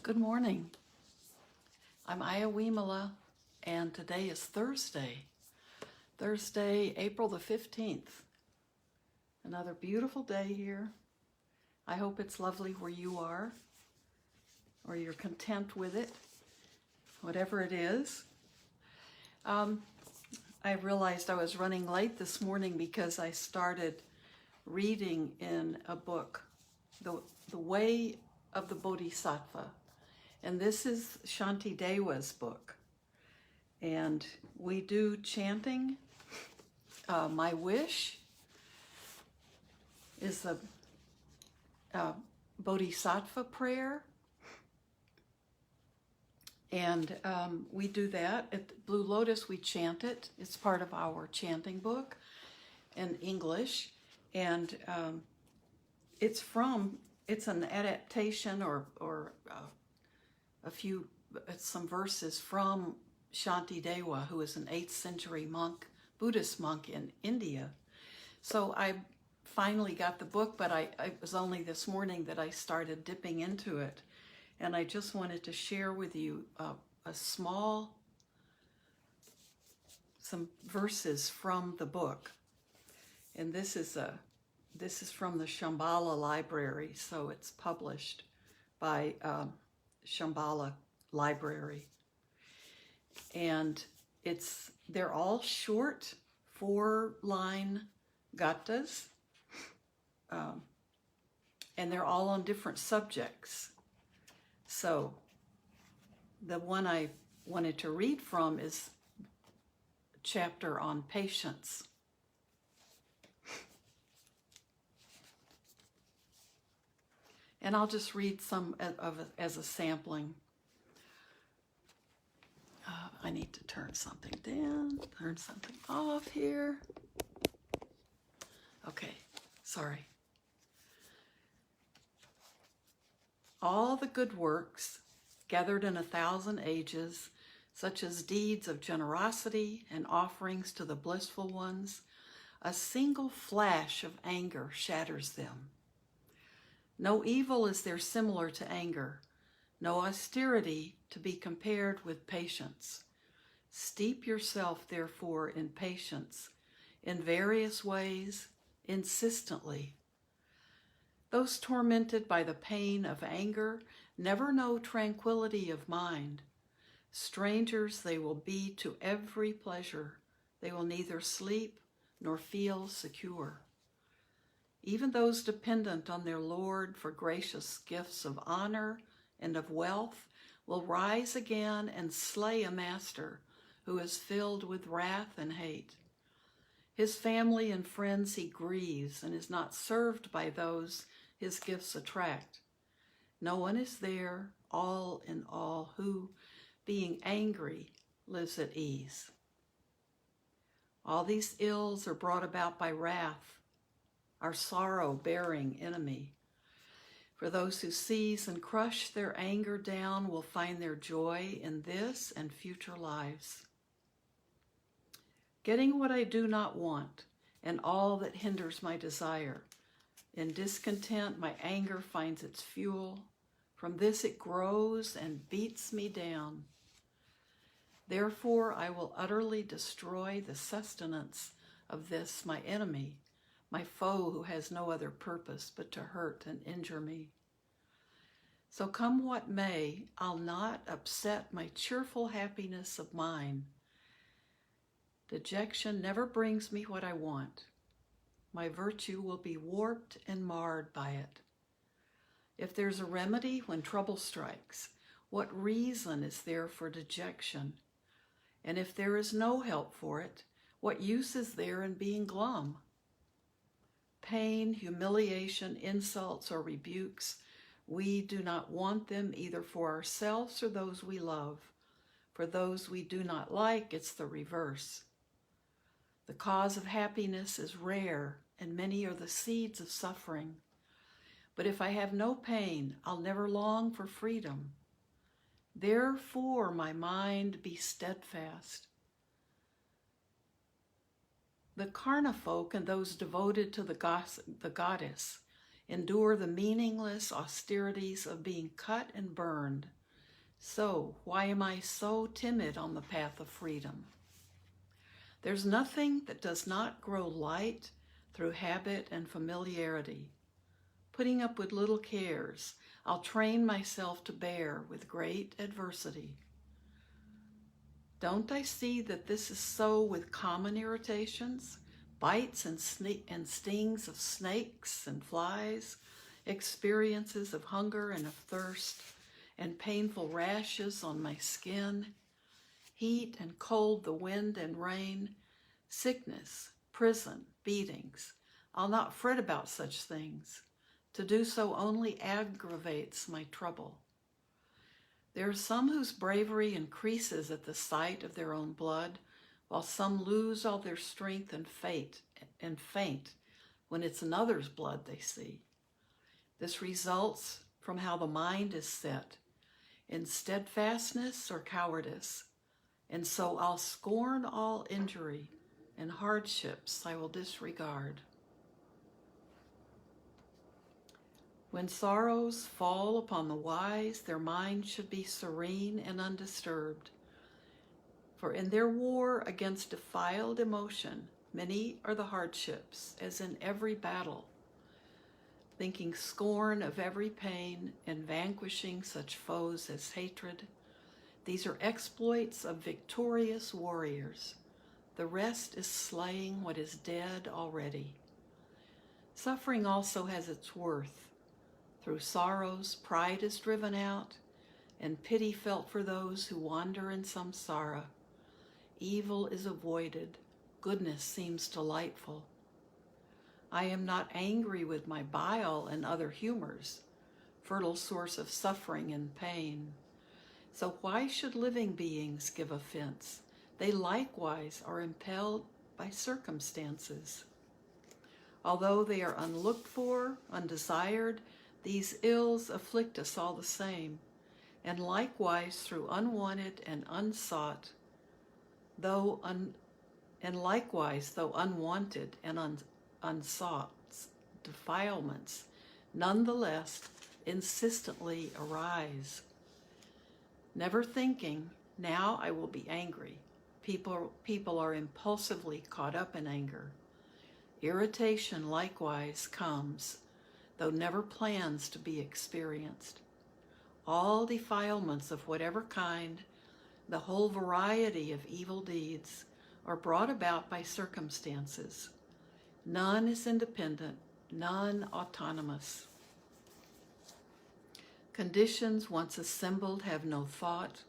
Good morning. I'm Ayya Vimala, and today is Thursday, April the 15th. Another beautiful day here. I hope it's lovely where you are, or you're content with it, whatever it is. I realized I was running late this morning because I started reading in a book, The Way of the Bodhisattva. And this is Shantideva's book. And we do chanting. My wish is the Bodhisattva prayer. And we do that. At Blue Lotus, we chant it. It's part of our chanting book in English. And it's an adaptation or some verses from Shantideva, who is an 8th century monk, Buddhist monk in India. So I finally got the book, but it was only this morning that I started dipping into it. And I just wanted to share with you some verses from the book. And this is from the Shambhala Library, so it's published by Shambhala Library. And they're all short 4-line gattas, and they're all on different subjects. So the one I wanted to read from is a chapter on patience. And I'll just read some of it as a sampling. I need to turn something down, turn something off here. Okay, sorry. All the good works gathered in 1,000 ages, such as deeds of generosity and offerings to the blissful ones, a single flash of anger shatters them. No evil is there similar to anger, no austerity to be compared with patience. Steep yourself, therefore, in patience, in various ways, insistently. Those tormented by the pain of anger never know tranquility of mind. Strangers they will be to every pleasure. They will neither sleep nor feel secure. Even those dependent on their Lord for gracious gifts of honor and of wealth will rise again and slay a master who is filled with wrath and hate. His family and friends he grieves and is not served by those his gifts attract. No one is there, all in all, who, being angry, lives at ease. All these ills are brought about by wrath, our sorrow-bearing enemy. For those who seize and crush their anger down will find their joy in this and future lives. Getting what I do not want, and all that hinders my desire. In discontent, my anger finds its fuel. From this it grows and beats me down. Therefore, I will utterly destroy the sustenance of this, my enemy, my foe who has no other purpose but to hurt and injure me. So come what may, I'll not upset my cheerful happiness of mine. Dejection never brings me what I want. My virtue will be warped and marred by it. If there's a remedy when trouble strikes, what reason is there for dejection? And if there is no help for it, what use is there in being glum? Pain, humiliation, insults, or rebukes, we do not want them either for ourselves or those we love. For those we do not like, it's the reverse. The cause of happiness is rare, and many are the seeds of suffering. But if I have no pain, I'll never long for freedom. Therefore, my mind be steadfast. The Karna folk and those devoted to the goddess endure the meaningless austerities of being cut and burned. So, why am I so timid on the path of freedom? There's nothing that does not grow light through habit and familiarity. Putting up with little cares, I'll train myself to bear with great adversity. Don't I see that this is so with common irritations, bites and stings of snakes and flies, experiences of hunger and of thirst, and painful rashes on my skin, heat and cold, the wind and rain, sickness, prison, beatings. I'll not fret about such things. To do so only aggravates my trouble. There are some whose bravery increases at the sight of their own blood, while some lose all their strength and faint when it's another's blood they see. This results from how the mind is set, in steadfastness or cowardice, and so I'll scorn all injury, and hardships I will disregard. When sorrows fall upon the wise, their minds should be serene and undisturbed. For in their war against defiled emotion, many are the hardships, as in every battle. Thinking scorn of every pain and vanquishing such foes as hatred, these are exploits of victorious warriors. The rest is slaying what is dead already. Suffering also has its worth. Through sorrows, pride is driven out, and pity felt for those who wander in samsara. Evil is avoided, goodness seems delightful. I am not angry with my bile and other humors, fertile source of suffering and pain. So why should living beings give offense? They likewise are impelled by circumstances. Although they are unlooked for, undesired, these ills afflict us all the same, and likewise through unwanted and unsought, though unwanted and unsought defilements, nonetheless insistently arise. Never thinking, now I will be angry. People are impulsively caught up in anger. Irritation likewise comes, though never plans to be experienced. All defilements of whatever kind, the whole variety of evil deeds, are brought about by circumstances. None is independent, none autonomous. Conditions once assembled have no thought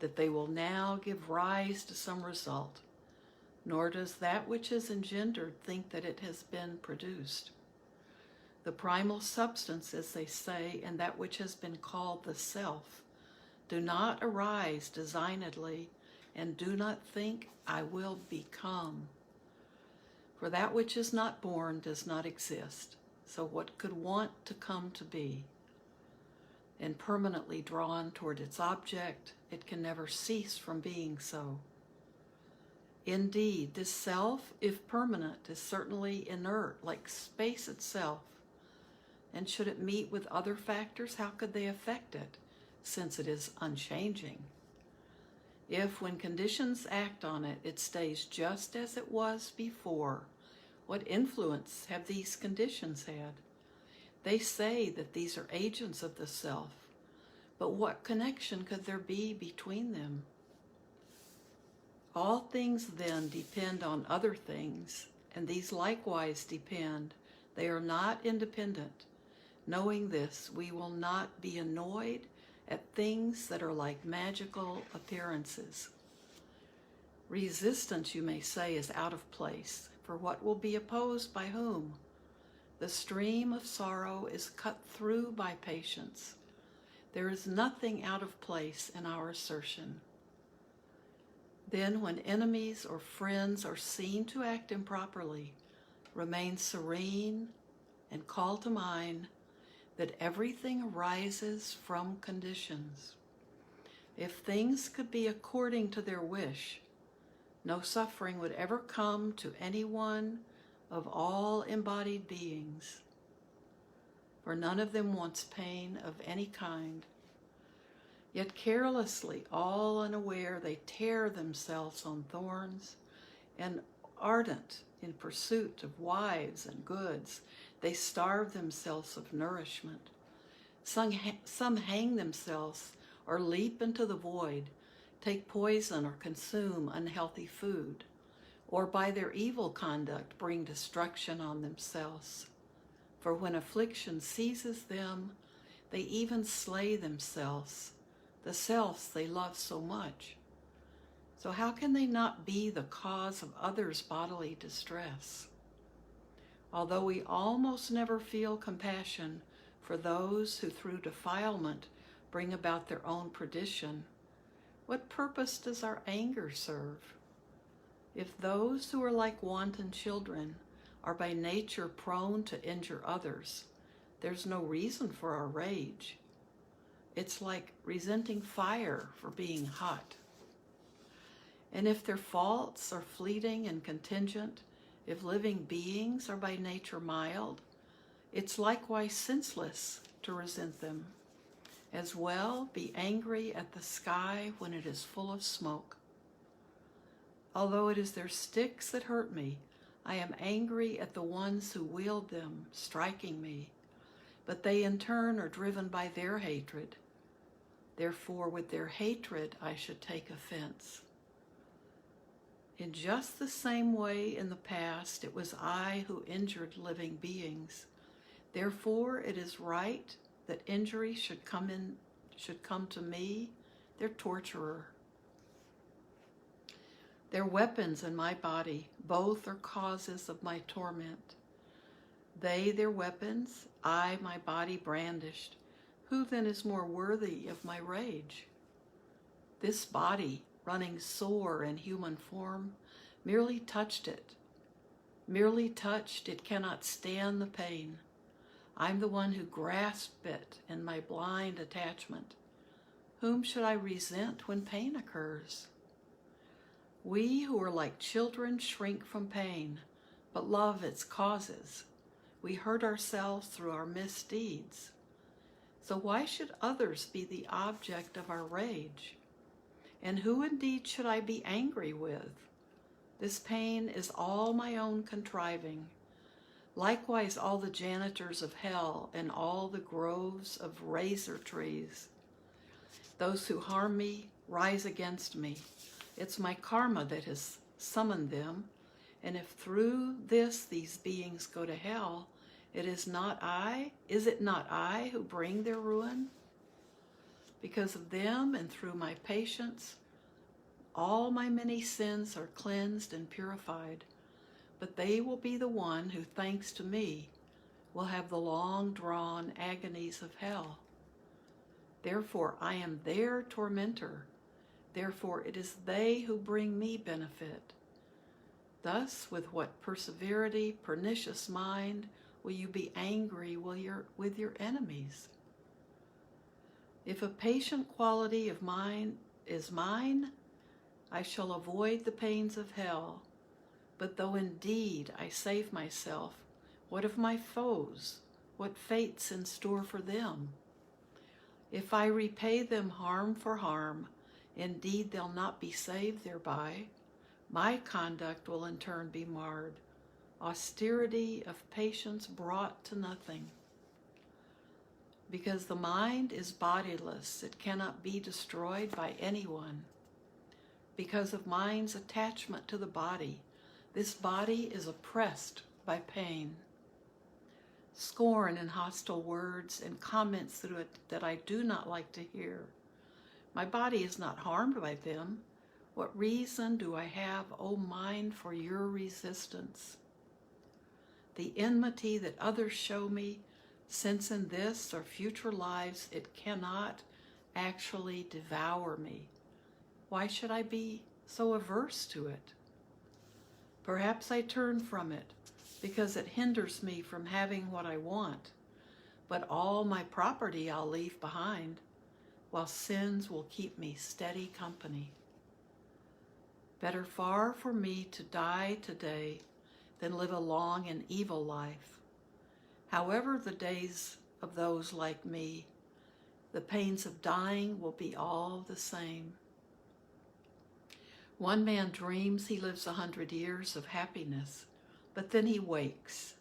that they will now give rise to some result, nor does that which is engendered think that it has been produced. The primal substance, as they say, and that which has been called the self, do not arise designedly, and do not think, I will become. For that which is not born does not exist, so what could want to come to be? And permanently drawn toward its object, it can never cease from being so. Indeed, this self, if permanent, is certainly inert, like space itself. And should it meet with other factors, how could they affect it, since it is unchanging? If, when conditions act on it, it stays just as it was before, what influence have these conditions had? They say that these are agents of the self, but what connection could there be between them? All things then depend on other things, and these likewise depend. They are not independent. Knowing this, we will not be annoyed at things that are like magical appearances. Resistance, you may say, is out of place, for what will be opposed by whom? The stream of sorrow is cut through by patience. There is nothing out of place in our assertion. Then, when enemies or friends are seen to act improperly, remain serene and call to mind that everything arises from conditions. If things could be according to their wish, no suffering would ever come to anyone of all embodied beings. for none of them wants pain of any kind. Yet carelessly, all unaware, they tear themselves on thorns, and ardent in pursuit of wives and goods, they starve themselves of nourishment. Some hang themselves or leap into the void, take poison or consume unhealthy food, or by their evil conduct bring destruction on themselves. For when affliction seizes them, they even slay themselves, the selves they love so much. So how can they not be the cause of others' bodily distress? Although we almost never feel compassion for those who through defilement bring about their own perdition, what purpose does our anger serve? If those who are like wanton children are by nature prone to injure others, there's no reason for our rage. It's like resenting fire for being hot. And if their faults are fleeting and contingent, if living beings are by nature mild, it's likewise senseless to resent them. As well be angry at the sky when it is full of smoke. Although it is their sticks that hurt me, I am angry at the ones who wield them, striking me, but they in turn are driven by their hatred. Therefore, with their hatred, I should take offense. In just the same way in the past, it was I who injured living beings. Therefore, it is right that injury should come to me, their torturer. Their weapons in my body, both are causes of my torment. They their weapons, I my body brandished. Who then is more worthy of my rage? This body, running sore in human form, merely touched it. Merely touched, it cannot stand the pain. I'm the one who grasped it in my blind attachment. Whom should I resent when pain occurs? We who are like children shrink from pain, but love its causes. We hurt ourselves through our misdeeds. So why should others be the object of our rage? And who indeed should I be angry with? This pain is all my own contriving. Likewise all the janitors of hell and all the groves of razor trees. Those who harm me rise against me. It's my karma that has summoned them, and if through this these beings go to hell, is it not I who bring their ruin? Because of them and through my patience, all my many sins are cleansed and purified, but they will be the one who, thanks to me, will have the long-drawn agonies of hell. Therefore, I am their tormentor. Therefore, it is they who bring me benefit. Thus, with what perseverity, pernicious mind, will you be angry with your enemies? If a patient quality of mine is mine, I shall avoid the pains of hell. But though indeed I save myself, what of my foes? What fate's in store for them? If I repay them harm for harm, indeed they'll not be saved thereby. My conduct will in turn be marred, austerity of patience brought to nothing. Because the mind is bodiless, it cannot be destroyed by anyone. Because of mind's attachment to the body, this body is oppressed by pain. Scorn and hostile words and comments through it that I do not like to hear. My body is not harmed by them. What reason do I have, O mind, for your resistance? The enmity that others show me, since in this or future lives it cannot actually devour me, why should I be so averse to it? Perhaps I turn from it because it hinders me from having what I want, but all my property I'll leave behind, while sins will keep me steady company. Better far for me to die today than live a long and evil life. However the days of those like me. The pains of dying will be all the same. One man dreams he lives 100 years of happiness, but then he wakes.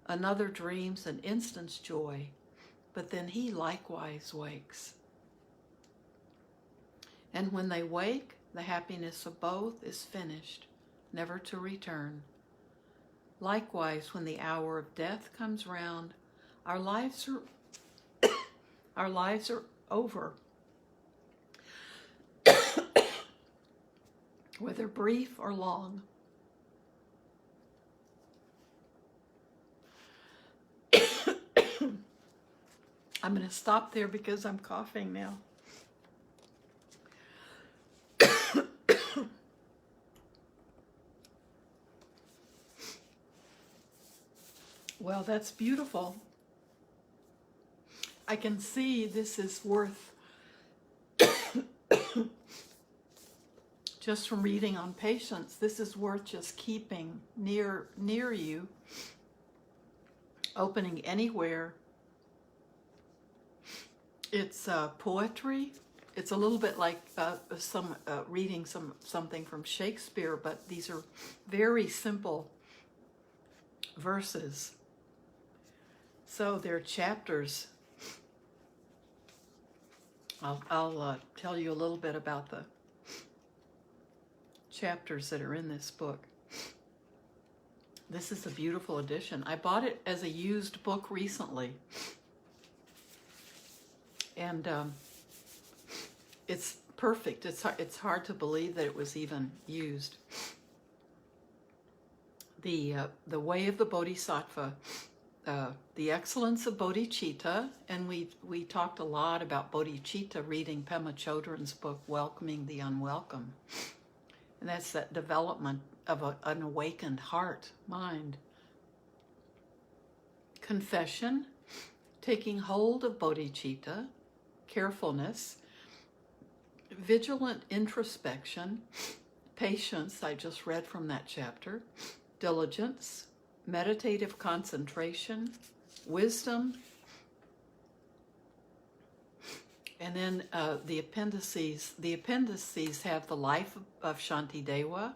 Another dreams an instant's joy, but then he likewise wakes. And when they wake, the happiness of both is finished, never to return. Likewise, when the hour of death comes round, our lives are over. Whether brief or long. I'm going to stop there because I'm coughing now. Well, that's beautiful. I can see this is worth, just from reading on patience, this is worth just keeping near you, opening anywhere. It's poetry. It's a little bit like reading something from Shakespeare, but these are very simple verses. So they're chapters. I'll tell you a little bit about the chapters that are in this book. This is a beautiful edition. I bought it as a used book recently. And it's perfect. It's hard to believe that it was even used. The way of the Bodhisattva, the excellence of bodhicitta, and we talked a lot about bodhicitta reading Pema Chodron's book, Welcoming the Unwelcome. And that's that development of an awakened heart, mind. Confession, taking hold of bodhicitta, carefulness, vigilant introspection, patience, I just read from that chapter, diligence, meditative concentration, wisdom, and then the appendices. The appendices have the life of Shantideva,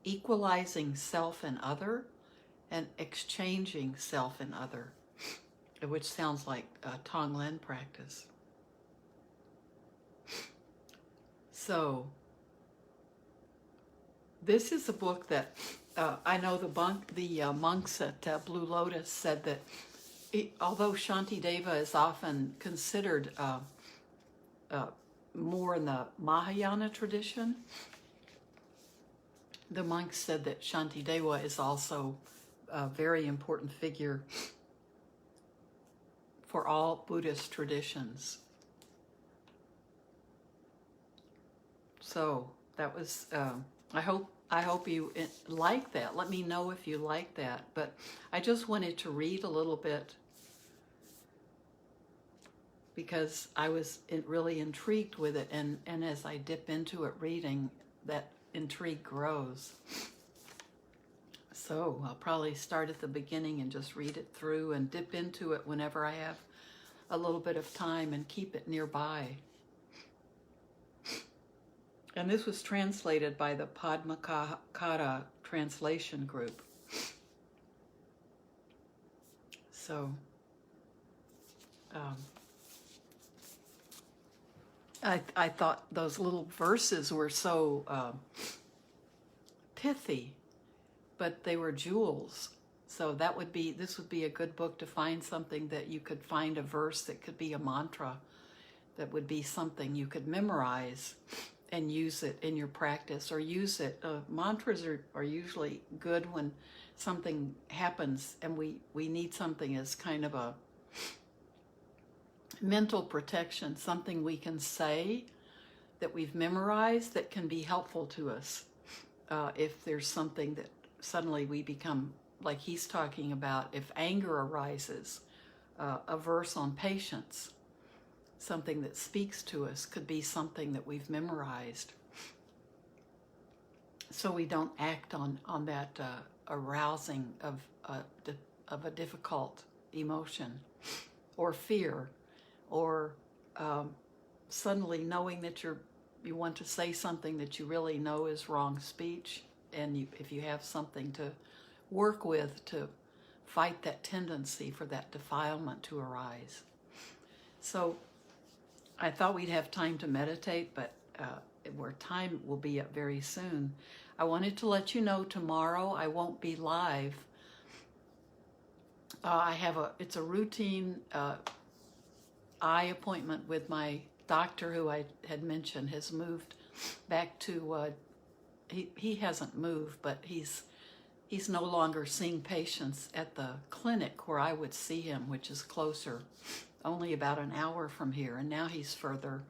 equalizing self and other, and exchanging self and other, which sounds like Tonglen practice. So, this is a book that I know the monks at Blue Lotus said that although Shantideva is often considered more in the Mahayana tradition, the monks said that Shantideva is also a very important figure for all Buddhist traditions. So that was, I hope you like that. Let me know if you like that. But I just wanted to read a little bit because I was really intrigued with it. And as I dip into it reading, that intrigue grows. So I'll probably start at the beginning and just read it through and dip into it whenever I have a little bit of time and keep it nearby. And this was translated by the Padmakara Translation Group. So, I thought those little verses were so pithy, but they were jewels. So this would be a good book to find something that you could find a verse that could be a mantra, that would be something you could memorize and use it in your practice, or use it. Mantras are usually good when something happens and we need something as kind of a mental protection, something we can say that we've memorized that can be helpful to us. If there's something that suddenly we become, like he's talking about, if anger arises, a verse on patience, something that speaks to us, could be something that we've memorized, so we don't act on that arousing of a difficult emotion. or fear, or suddenly knowing that you want to say something that you really know is wrong speech, and if you have something to work with to fight that tendency for that defilement to arise. So I thought we'd have time to meditate, but where time will be up very soon. I wanted to let you know tomorrow I won't be live. It's a routine eye appointment with my doctor, who I had mentioned has moved back to, he hasn't moved, but he's no longer seeing patients at the clinic where I would see him, which is closer, only about an hour from here, and now he's further.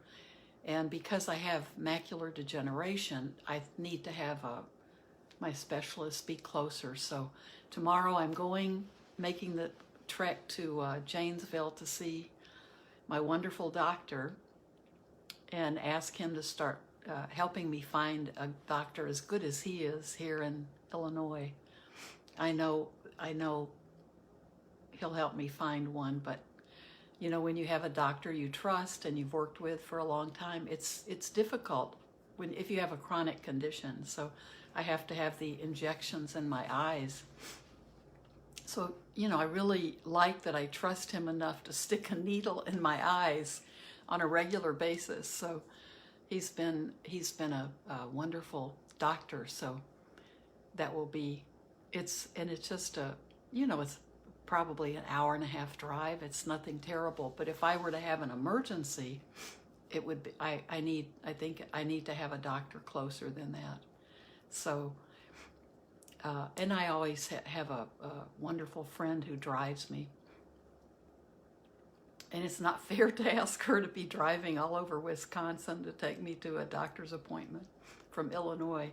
And because I have macular degeneration, I need to have my specialist be closer. So tomorrow I'm making the trek to Janesville to see my wonderful doctor and ask him to start helping me find a doctor as good as he is here in Illinois. I know he'll help me find one, but you know, when you have a doctor you trust and you've worked with for a long time, it's difficult if you have a chronic condition. So I have to have the injections in my eyes. So, you know, I really like that I trust him enough to stick a needle in my eyes on a regular basis. So he's been a wonderful doctor. So that will be, it's just it's probably an hour and a half drive. It's nothing terrible. But if I were to have an emergency, it would be, I think I need to have a doctor closer than that. So, and I always have a wonderful friend who drives me. And it's not fair to ask her to be driving all over Wisconsin to take me to a doctor's appointment from Illinois.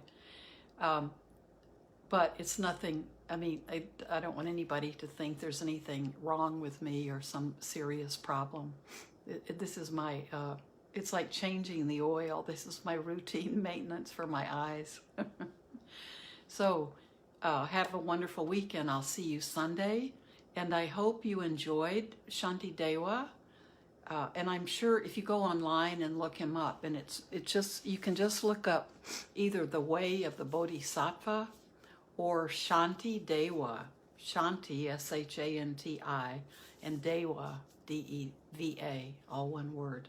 But it's nothing, I mean, I don't want anybody to think there's anything wrong with me or some serious problem. This is my, it's like changing the oil. This is my routine maintenance for my eyes. So have a wonderful weekend. I'll see you Sunday. And I hope you enjoyed Shanti Dewa. And I'm sure if you go online and look him up, and you can just look up either The Way of the Bodhisattva or Shanti Dewa. Shanti, Shanti, and Dewa, Deva, all one word.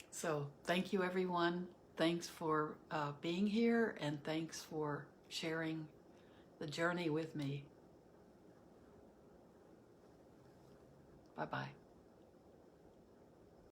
So thank you, everyone. Thanks for being here, and thanks for sharing the journey with me. Bye-bye.